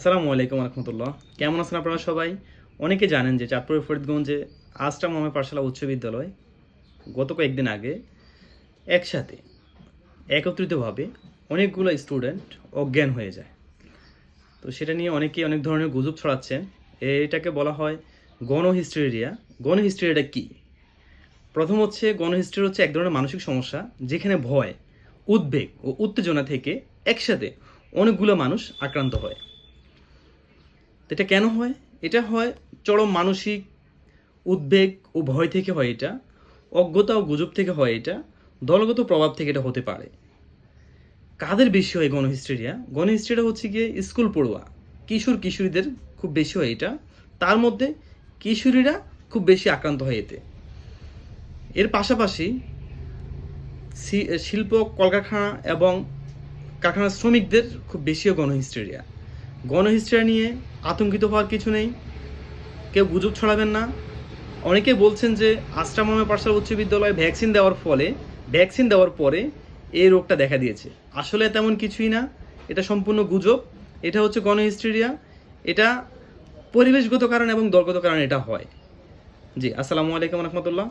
আসসালামু আলাইকুম রহমতুল্লাহ। কেমন আছেন আপনারা সবাই? অনেকে জানেন যে চাঁদপুরের ফরিদগঞ্জে আজটা মোহাম্মদ পাঠশালা উচ্চ বিদ্যালয় গত কয়েকদিন আগে একসাথে একত্রিতভাবে অনেকগুলো স্টুডেন্ট অজ্ঞান হয়ে যায়। তো সেটা নিয়ে অনেকেই অনেক ধরনের গুজব ছড়াচ্ছেন। এটাকে বলা হয় গণহিস্টেরিয়া। গণহিস্টেরিয়াটা কী? প্রথম হচ্ছে গণহিস্টেরিয়া হচ্ছে এক ধরনের মানসিক সমস্যা যেখানে ভয়, উদ্বেগ ও উত্তেজনা থেকে একসাথে অনেকগুলো মানুষ আক্রান্ত হয়। তো এটা কেন হয়? এটা হয় চরম মানসিক উদ্বেগ ও ভয় থেকে হয় এটা, অজ্ঞতা ও গুজব থেকে হয় এটা, দলগত প্রভাব থেকে এটা হতে পারে। কাদের বেশি হয় গণহিস্টেরিয়া? গণহিস্টেরিয়া হচ্ছে গিয়ে স্কুল পড়ুয়া কিশোর কিশোরীদের খুব বেশি হয় এটা। তার মধ্যে কিশোরীরা খুব বেশি আক্রান্ত হয় এতে। এর পাশাপাশি শিল্প কলকারখানা এবং কারখানার শ্রমিকদের খুব বেশিও গণহিস্টেরিয়া। গণহিস্টেরিয়া নিয়ে আতঙ্কিত হওয়ার কিছু নেই, কেউ গুজব ছড়াবেন না। অনেকে বলছেন যে আশরাফ মোহাম্মদ পাঠশালা উচ্চ বিদ্যালয়ে ভ্যাকসিন দেওয়ার পরে এই রোগটা দেখা দিয়েছে। আসলে তেমন কিছুই না, এটা সম্পূর্ণ গুজব। এটা হচ্ছে গণহিস্টেরিয়া। এটা পরিবেশগত কারণ এবং দলগত কারণে এটা হয়। জি, আসসালামু আলাইকুম রহমতুল্লাহ।